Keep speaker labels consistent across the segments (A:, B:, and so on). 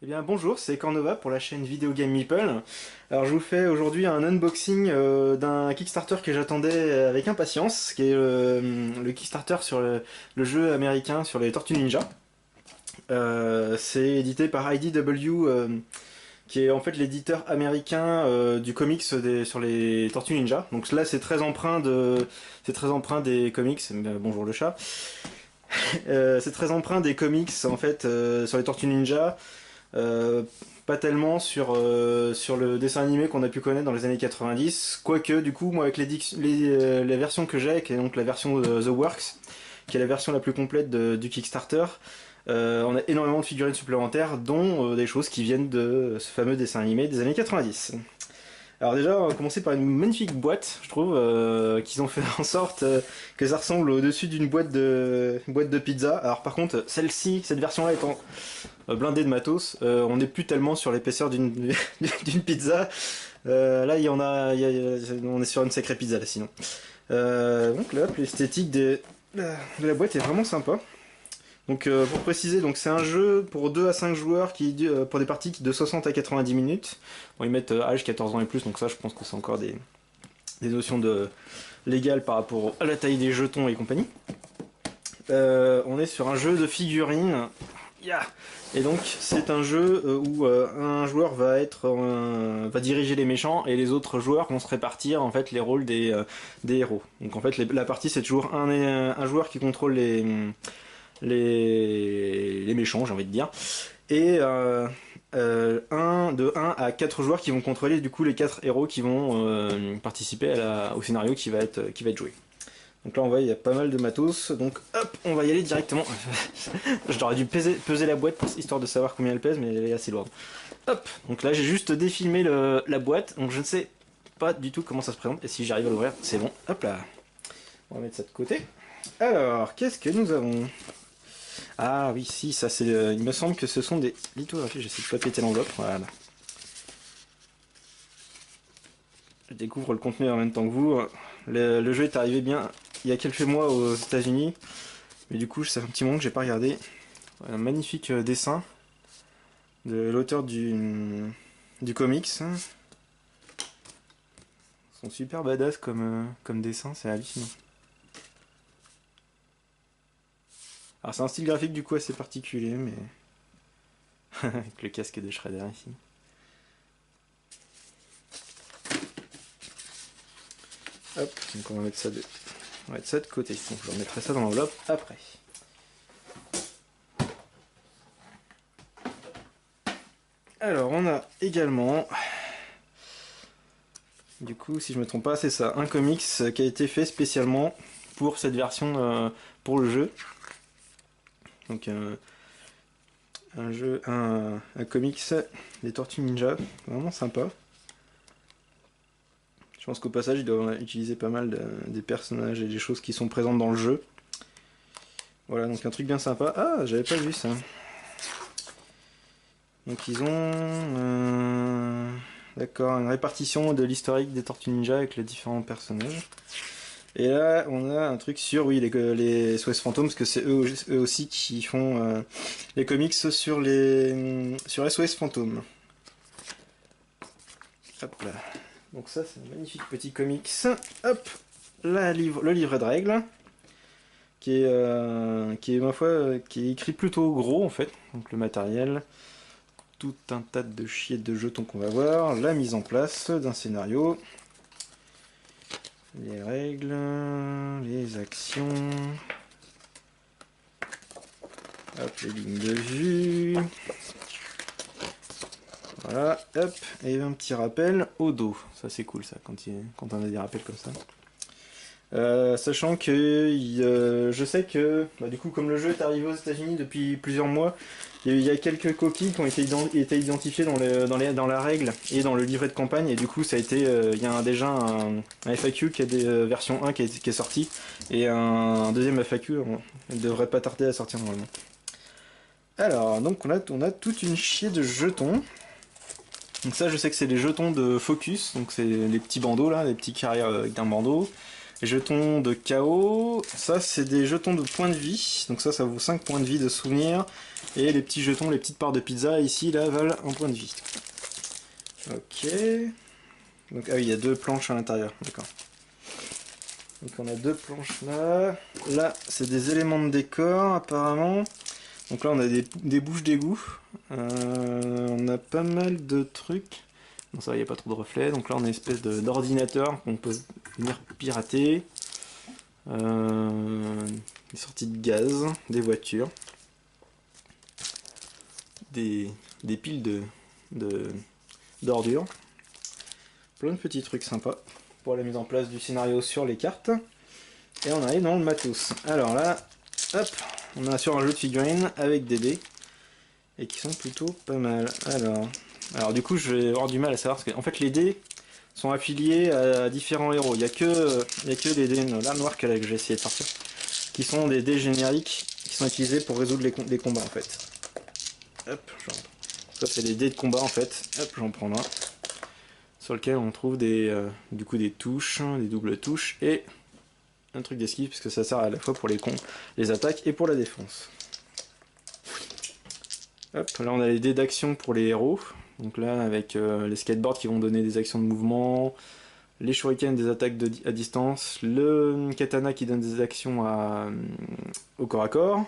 A: Eh bien bonjour, c'est Cornova pour la chaîne Video Game Meeple. Alors je vous fais aujourd'hui un unboxing d'un Kickstarter que j'attendais avec impatience, qui est le Kickstarter sur le jeu américain sur les Tortues Ninja. C'est édité par IDW, qui est en fait l'éditeur américain du comics sur les Tortues Ninja. Donc là c'est très empreint des comics. Bonjour le chat. C'est très empreint des comics en fait sur les Tortues Ninja. Euh, Pas tellement sur le dessin animé qu'on a pu connaître dans les années 90, quoique du coup moi avec la version que j'ai, qui est donc la version de The Works, qui est la version la plus complète du Kickstarter, on a énormément de figurines supplémentaires, dont des choses qui viennent de ce fameux dessin animé des années 90. Alors déjà, on va commencer par une magnifique boîte, je trouve, qu'ils ont fait en sorte que ça ressemble au-dessus d'une boîte de pizza. Alors par contre, celle-ci, cette version-là étant blindée de matos, on n'est plus tellement sur l'épaisseur d'une d'une pizza. Là, on est sur une sacrée pizza là, sinon. Donc là, l'esthétique de la boîte est vraiment sympa. Donc pour préciser, donc c'est un jeu pour 2 à 5 joueurs pour des parties de 60 à 90 minutes. Bon, ils mettent âge 14 ans et plus, donc ça je pense que c'est encore des notions légales par rapport à la taille des jetons et compagnie. On est sur un jeu de figurines. Yeah. Et donc c'est un jeu où un joueur va diriger les méchants et les autres joueurs vont se répartir en fait les rôles des héros. Donc en fait la partie c'est toujours un joueur qui contrôle les méchants, j'ai envie de dire, et de 1 à 4 joueurs qui vont contrôler du coup les 4 héros qui vont participer au scénario qui va être joué. Donc là on voit il y a pas mal de matos, donc hop, on va y aller directement. J'aurais dû peser la boîte histoire de savoir combien elle pèse, mais elle est assez lourde. Hop, donc là j'ai juste défilmé la boîte, donc je ne sais pas du tout comment ça se présente, et si j'arrive à l'ouvrir, c'est bon. Hop là, on va mettre ça de côté. Alors, qu'est-ce que nous avons? Ah oui, si, ça c'est. Il me semble que ce sont des lithographies. J'essaie de pas péter l'enveloppe. Voilà. Je découvre le contenu en même temps que vous. Le jeu est arrivé bien il y a quelques mois aux États-Unis, mais du coup, ça fait un petit moment que j'ai pas regardé. Un magnifique dessin de l'auteur du comics. Ils sont super badass comme dessin, c'est hallucinant. Alors c'est un style graphique du coup assez particulier, mais avec le casque de Shredder ici. Hop, donc on va mettre ça de côté. Donc je remettrai ça dans l'enveloppe après. Alors on a également, du coup si je me trompe pas, c'est ça, un comics qui a été fait spécialement pour cette version, pour le jeu. Donc un comics des Tortues Ninja, vraiment sympa. Je pense qu'au passage, il doit utiliser pas mal des personnages et des choses qui sont présentes dans le jeu. Voilà, donc un truc bien sympa. Ah, j'avais pas vu ça. Donc ils ont... d'accord, une répartition de l'historique des Tortues Ninja avec les différents personnages. Et là, on a un truc sur, oui, les SOS Fantômes, parce que c'est eux aussi qui font les comics sur SOS Fantômes. Hop là. Donc ça, c'est un magnifique petit comics. Hop, le livret de règles, qui est ma foi, qui est écrit plutôt gros en fait. Donc le matériel, tout un tas de chiettes de jetons qu'on va voir, la mise en place d'un scénario, les règles, les actions, hop, les lignes de vue. Voilà, hop, et un petit rappel au dos. Ça c'est cool ça, quand on a des rappels comme ça. Sachant que je sais que du coup comme le jeu est arrivé aux États-Unis depuis plusieurs mois, il y a quelques coquilles qui ont été identifiées dans la règle et dans le livret de campagne, et du coup ça a été il y a déjà un FAQ qui a des version 1 qui est sorti, et un deuxième FAQ ne devrait pas tarder à sortir normalement. Alors donc on a toute une chier de jetons. Donc ça je sais que c'est les jetons de focus, donc c'est les petits bandeaux là, les petits carrières avec un bandeau. Les jetons de chaos, ça c'est des jetons de points de vie, donc ça vaut 5 points de vie de souvenir. Et les petits jetons, les petites parts de pizza ici, là, valent 1 point de vie. Ok. Donc, ah oui, il y a 2 planches à l'intérieur, d'accord. Donc on a 2 planches là. Là, c'est des éléments de décor apparemment. Donc là, on a des bouches d'égout. On a pas mal de trucs. Bon, ça va, il n'y a pas trop de reflets. Donc là, on a une espèce d'ordinateur qu'on peut venir pirater. Des sorties de gaz, des voitures. Des piles d'ordures. Plein de petits trucs sympas pour la mise en place du scénario sur les cartes. Et on arrive dans le matos. Alors là, hop, on est sur un jeu de figurines avec des dés. Et qui sont plutôt pas mal. Alors du coup, je vais avoir du mal à savoir, parce qu'en fait les dés sont affiliés à différents héros. Il n'y a que des dés là noirs que j'ai essayé de sortir, qui sont des dés génériques, qui sont utilisés pour résoudre les combats en fait. Hop, ça c'est les dés de combat en fait. Hop, j'en prends un. Sur lequel on trouve du coup des touches, des doubles touches, et un truc d'esquive, parce que ça sert à la fois pour les attaques et pour la défense. Hop, là on a les dés d'action pour les héros. Donc là avec les skateboards qui vont donner des actions de mouvement, les shurikens des attaques à distance, le katana qui donne des actions au corps à corps,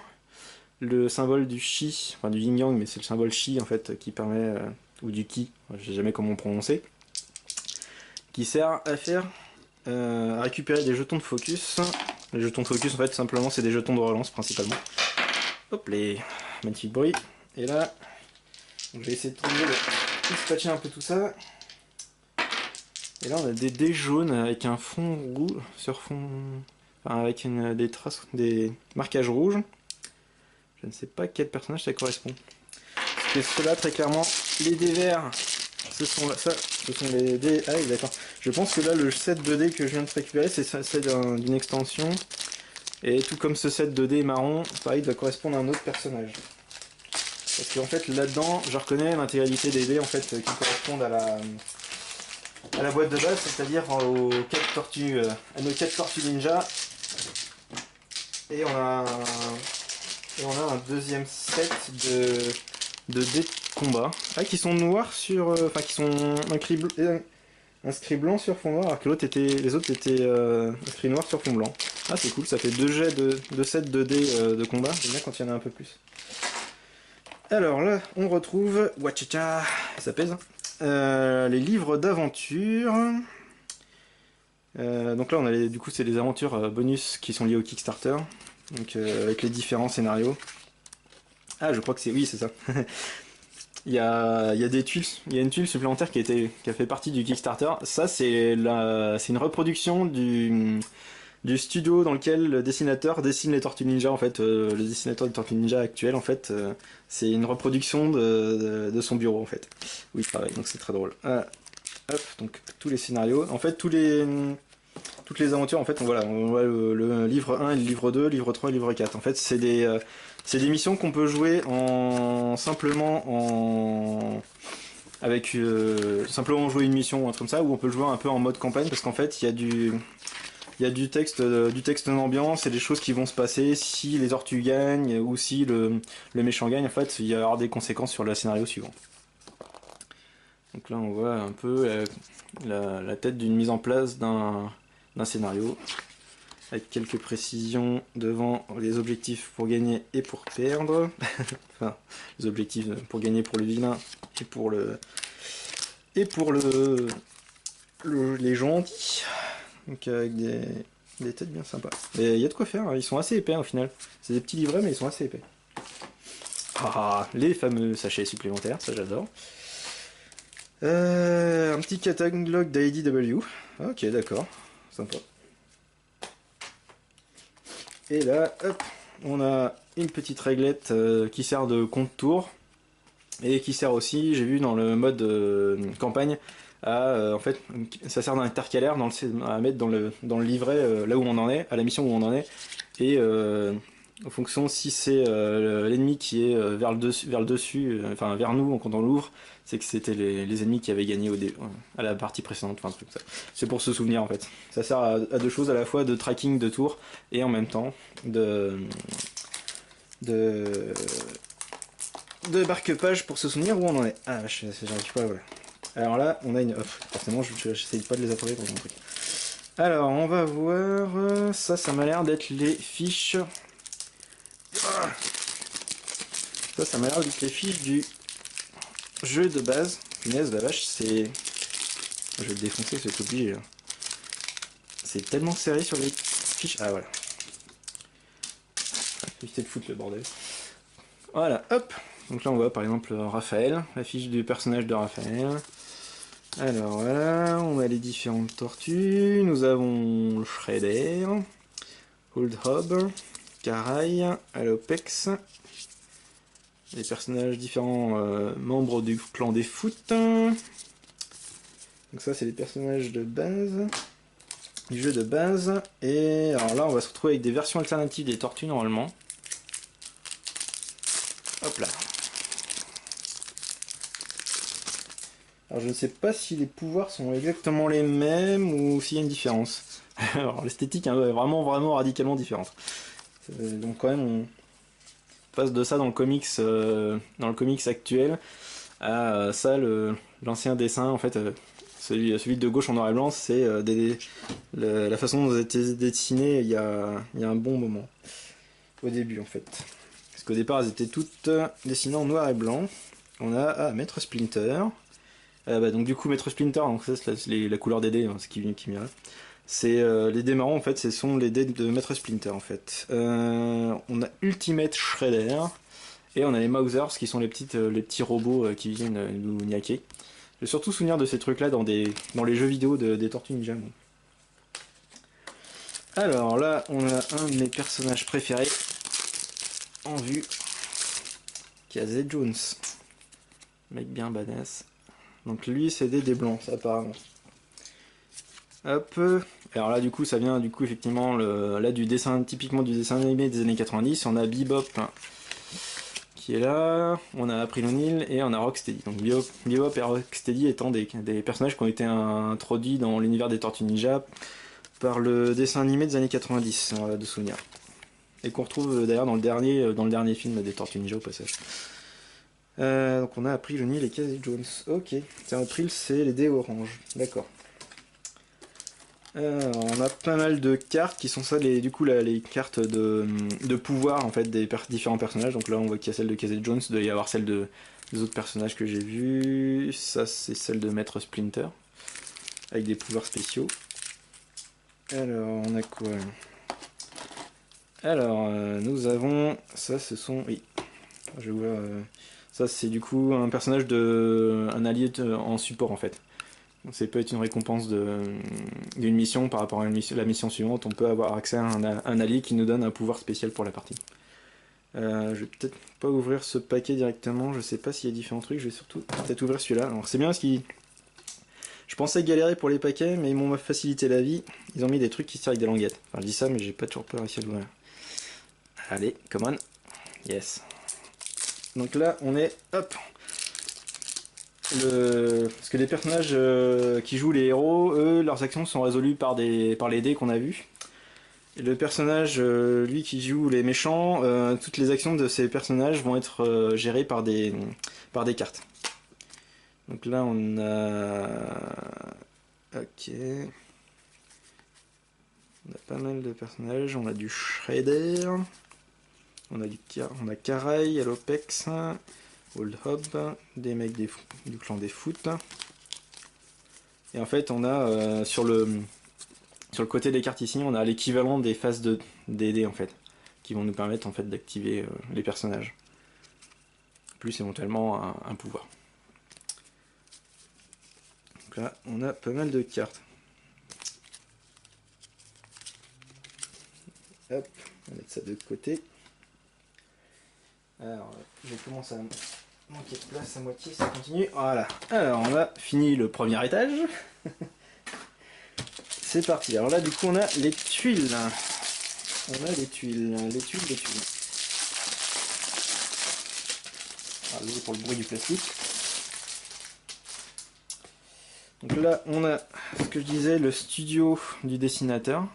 A: le symbole du chi, enfin du yin yang, mais c'est le symbole chi en fait qui permet, ou du ki, je sais jamais comment prononcer, qui sert à faire à récupérer des jetons de focus. Les jetons de focus en fait simplement c'est des jetons de relance principalement. Hop les magnifiques bruits. Et là, je vais essayer de trouver dispatcher un peu tout ça. Et là on a des dés jaunes avec un fond rouge sur fond. Enfin avec des traces, des marquages rouges. Je ne sais pas quel personnage ça correspond. Parce que ceux-là très clairement, les dés verts, ce sont les dés. Ah oui d'accord. Je pense que là le set de dés que je viens de récupérer c'est d'une extension. Et tout comme ce set de dés marron, pareil, doit correspondre à un autre personnage. Parce qu'en fait là-dedans, je reconnais l'intégralité des dés en fait qui correspondent à la boîte de base, c'est-à-dire aux 4 tortues, à nos 4 tortues ninja. Et on a un deuxième set de dés de combat, qui sont noirs sur, enfin qui sont inscrits blanc sur fond noir, alors que les autres étaient inscrits noir sur fond blanc. Ah c'est cool, ça fait 2 jets de sets de dés de combat, j'aime bien quand il y en a un peu plus. Alors là, on retrouve, wachacha, ça pèse, les livres d'aventure. Donc là, on a du coup, c'est les aventures bonus qui sont liées au Kickstarter, donc avec les différents scénarios. Ah, je crois que c'est, oui, c'est ça. il y a des tuiles, il y a une tuile supplémentaire qui a fait partie du Kickstarter. Ça, c'est une reproduction du studio dans lequel le dessinateur dessine les Tortues Ninja en fait, le dessinateur des Tortues Ninja actuel en fait, c'est une reproduction de son bureau en fait, où il travaille, donc c'est très drôle. Hop, donc tous les scénarios, en fait toutes les aventures en fait, on voit le livre 1 et le livre 2, livre 3 et livre 4, en fait c'est des missions qu'on peut jouer simplement jouer une mission ou un truc comme ça, ou on peut jouer un peu en mode campagne, parce qu'en fait il y a du texte d'ambiance et des choses qui vont se passer si les tortues gagnent ou si le méchant gagne. En fait, il va y avoir des conséquences sur le scénario suivant. Donc là, on voit un peu la tête d'une mise en place d'un scénario avec quelques précisions devant les objectifs pour gagner et pour perdre. Enfin, les objectifs pour gagner pour le vilain et pour les gentils. Donc avec des têtes bien sympas. Et il y a de quoi faire, hein. Ils sont assez épais au final. C'est des petits livrets mais ils sont assez épais. Ah, les fameux sachets supplémentaires, ça j'adore. Un petit catalogue d'IDW. Ok, d'accord, sympa. Et là, hop, on a une petite réglette qui sert de compte-tour. Et qui sert aussi, j'ai vu dans le mode campagne, en fait, ça sert d'intercalaire à mettre dans le livret là où on en est, à la mission où on en est, et en fonction si c'est l'ennemi qui est vers le dessus, enfin vers nous quand on l'ouvre, c'est que c'était les ennemis qui avaient gagné à la partie précédente, enfin un truc comme ça. C'est pour se souvenir en fait. Ça sert à deux choses, à la fois de tracking de tour et en même temps de, de marque-page pour se souvenir où on en est. Ah, j'arrive pas, voilà. Alors là, on a une... Oh, forcément, j'essaye pas de les attraper pour mon truc. Alors, on va voir... ça m'a l'air d'être les fiches... Ça m'a l'air d'être les fiches du jeu de base. Punaise, la vache, c'est... Je vais le défoncer, c'est obligé. Là. C'est tellement serré sur les fiches... Ah, voilà. Éviter de foutre le bordel. Voilà, hop. Donc là, on voit par exemple Raphaël, la fiche du personnage de Raphaël. Alors voilà, on a les différentes tortues. Nous avons le Shredder, Old Hob, Karai, Alopex. Les personnages différents membres du clan des foot. Donc ça, c'est les personnages de base. Du jeu de base. Et alors là, on va se retrouver avec des versions alternatives des tortues normalement. Hop là. Alors je ne sais pas si les pouvoirs sont exactement les mêmes ou s'il y a une différence. Alors l'esthétique est vraiment radicalement différente. Donc quand même on passe de ça dans le comics actuel à ça l'ancien dessin en fait. Celui de gauche en noir et blanc, c'est la façon dont ça a été dessiné il y a un bon moment. Au début en fait. Parce qu'au départ elles étaient toutes dessinées en noir et blanc. On a Maître Splinter. Donc du coup Maître Splinter, donc ça c'est la couleur des dés, hein, ce qui m'ira. C'est les dés marrons en fait, ce sont les dés de Maître Splinter en fait. On a Ultimate Shredder et on a les Mousers qui sont les petits robots qui viennent nous niaquer. J'ai surtout souvenir de ces trucs là dans les jeux vidéo des Tortues Ninja. Bon. Alors là on a un de mes personnages préférés en vue qui a Z Jones. Mec bien badass. Donc lui c'est des dés blancs ça apparemment. Hop. Alors là du coup ça vient effectivement typiquement du dessin animé des années 90. On a Bebop qui est là, on a April O'Neil et on a Rocksteady. Donc Bebop et Rocksteady étant des personnages qui ont été introduits dans l'univers des Tortues Ninja par le dessin animé des années 90 de souvenir. Et qu'on retrouve d'ailleurs dans le dernier film des Tortues Ninja au passage. Donc on a April O'Neil et Casey Jones. Ok, April c'est les dés orange, d'accord. On a pas mal de cartes qui sont ça, les cartes de pouvoir en fait des différents personnages. Donc là on voit qu'il y a celle de Casey Jones, il doit y avoir celle des autres personnages que j'ai vus. Ça c'est celle de Maître Splinter, avec des pouvoirs spéciaux. Alors on a quoi? Alors nous avons, ça ce sont, oui, je vois, ça c'est du coup un personnage un allié en support en fait. Ça peut être une récompense d'une mission par rapport à la mission suivante. On peut avoir accès à un allié qui nous donne un pouvoir spécial pour la partie. Je vais peut-être pas ouvrir ce paquet directement. Je sais pas s'il y a différents trucs. Je vais surtout peut-être ouvrir celui-là. Alors c'est bien parce qu'ils... Je pensais galérer pour les paquets, mais ils m'ont facilité la vie. Ils ont mis des trucs qui servent avec des languettes. Enfin je dis ça, mais j'ai pas toujours pas réussi à l'ouvrir. Allez, come on. Yes. Donc là, on est... Hop. Parce que les personnages qui jouent les héros, eux, leurs actions sont résolues par les dés qu'on a vus. Et le personnage, lui qui joue les méchants, toutes les actions de ces personnages vont être gérées par des cartes. Donc là on a... Ok. On a pas mal de personnages, on a du Shredder, on a Karai, Alopex, Old Hob, des mecs du clan des foot. Et en fait on a sur le côté des cartes ici, on a l'équivalent des phases des dés en fait, qui vont nous permettre en fait d'activer les personnages. Plus éventuellement un pouvoir. Donc là on a pas mal de cartes. Hop, on va mettre ça de côté. Alors, je commence à manquer de place à moitié, ça continue. Voilà. Alors, on a fini le premier étage. C'est parti. Alors là, du coup, on a les tuiles. On a les tuiles, les tuiles, les tuiles. Ah, désolé pour le bruit du plastique. Donc là, on a ce que je disais, le studio du dessinateur.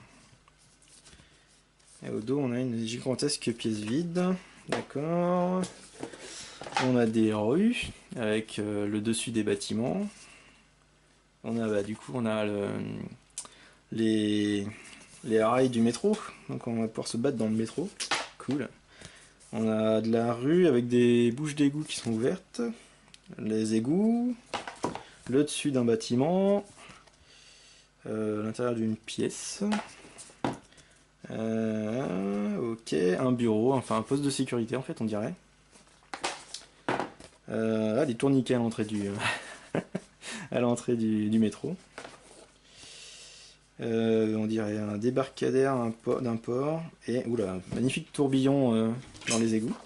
A: Et au dos, on a une gigantesque pièce vide. D'accord. On a des rues avec le dessus des bâtiments. On a du coup, on a les rails du métro. Donc on va pouvoir se battre dans le métro. Cool. On a de la rue avec des bouches d'égout qui sont ouvertes. Les égouts. Le dessus d'un bâtiment. L'intérieur d'une pièce. Ok, un bureau, enfin un poste de sécurité en fait on dirait. Là des tourniquets à l'entrée du à l'entrée du métro. On dirait un débarcadère d'un port et oula, magnifique tourbillon dans les égouts.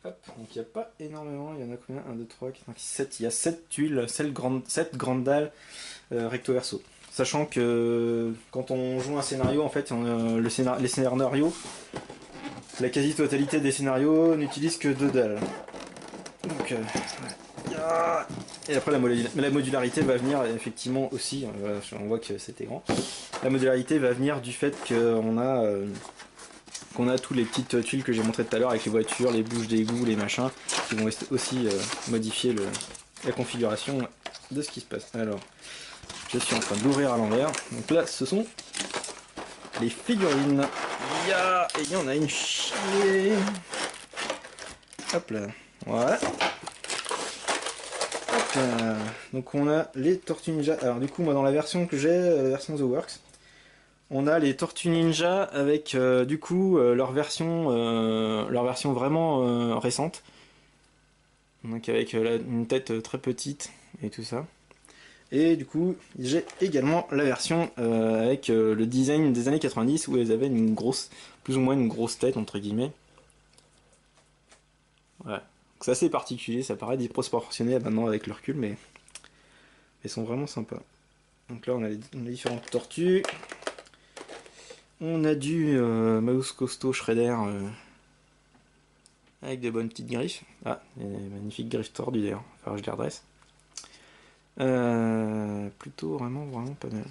A: Hop, donc il n'y a pas énormément, il y en a combien? 1, 2, 3, 4, 5, 6, 7. Il y a 7 tuiles, 7 grandes dalles recto verso. Sachant que quand on joue un scénario, en fait, les scénarios, la quasi-totalité des scénarios n'utilisent que 2 dalles. Donc, et après la modularité va venir effectivement aussi, on voit que c'était grand. La modularité va venir du fait qu'on a tous les petites tuiles que j'ai montrées tout à l'heure avec les voitures, les bouches d'égout, les machins, qui vont aussi modifier la configuration de ce qui se passe. Alors, je suis en train de l'ouvrir à l'envers. Donc là, ce sont les figurines. Et il y en a une chier. Hop là. Voilà. Hop là. Donc on a les Tortues Ninja. Alors du coup, moi dans la version que j'ai, la version The Works, on a les Tortues Ninja avec du coup leur version vraiment récente. Donc avec une tête très petite et tout ça. Et du coup, j'ai également la version avec le design des années 90 où elles avaient une grosse, plus ou moins une grosse tête entre guillemets. Ouais. C'est assez particulier, ça paraît disproportionné maintenant avec le recul, mais elles sont vraiment sympas. Donc là, on a les différentes tortues. On a du mouse costaud Shredder avec des bonnes petites griffes. Ah, des magnifiques griffes tordues d'ailleurs. Enfin, je les redresse. Plutôt vraiment pas mal.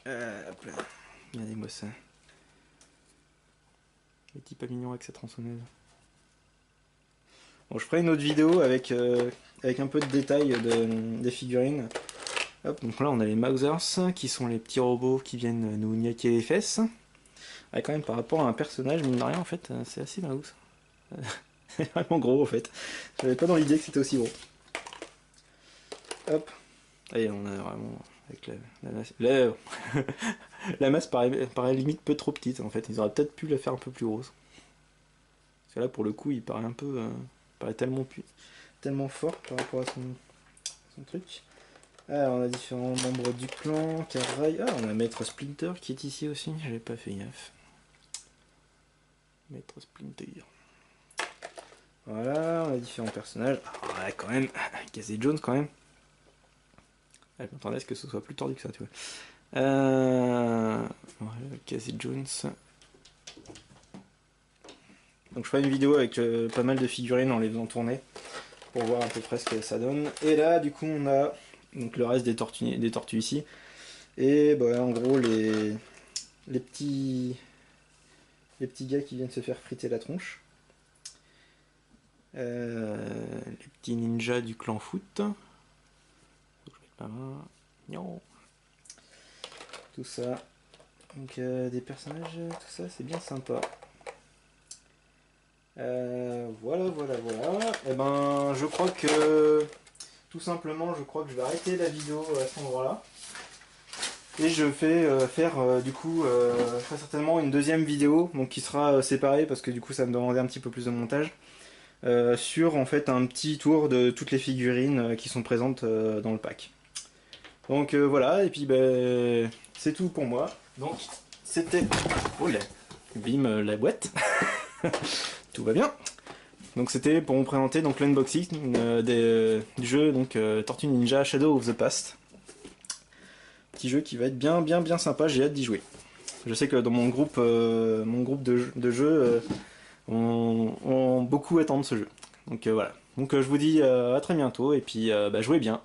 A: Hop là. Regardez-moi ça. Les petits pas mignons avec cette tronçonneuse. Bon, je ferai une autre vidéo avec un peu de détails des figurines. Hop, donc là on a les Mousers qui sont les petits robots qui viennent nous niaquer les fesses. Ah, quand même par rapport à un personnage, mine de rien en fait, c'est assez mouse. C'est vraiment gros en fait. J'avais pas dans l'idée que c'était aussi gros. Hop. Et on a vraiment avec la masse. La masse paraît limite peu trop petite en fait. Ils auraient peut-être pu la faire un peu plus grosse. Parce que là pour le coup il paraît un peu. Il paraît tellement fort par rapport à son truc. Alors on a différents membres du clan, Karai. Ah on a Maître Splinter qui est ici aussi, j'avais pas fait gaffe. Maître Splinter. Voilà, on a différents personnages. Ah ouais quand même, Casey Jones quand même. Je m'attendais à ce que ce soit plus tordu que ça, tu vois. Voilà, Casey Jones. Donc je ferai une vidéo avec pas mal de figurines en les faisant tourner pour voir à peu près ce que ça donne. Et là, du coup, on a donc le reste des tortues ici. Et bah, en gros, les petits gars qui viennent se faire friter la tronche. Les petits ninjas du clan foot. Tout ça. Donc des personnages, tout ça, c'est bien sympa. Voilà. Et ben, je crois que tout simplement, je crois que je vais arrêter la vidéo à cet endroit-là. Et je vais faire du coup très certainement une deuxième vidéo, donc qui sera séparée parce que du coup ça me demandait un petit peu plus de montage. Sur en fait un petit tour de toutes les figurines qui sont présentes dans le pack. Donc voilà, et puis ben, c'est tout pour moi. Donc c'était... Oh là, bim la boîte. Tout va bien. Donc c'était pour vous présenter donc l'unboxing du jeu donc Tortue Ninja Shadow of the Past. Petit jeu qui va être bien sympa, j'ai hâte d'y jouer. Je sais que dans mon groupe de jeux, on beaucoup attendent ce jeu. Donc voilà. Donc je vous dis à très bientôt et puis jouez bien.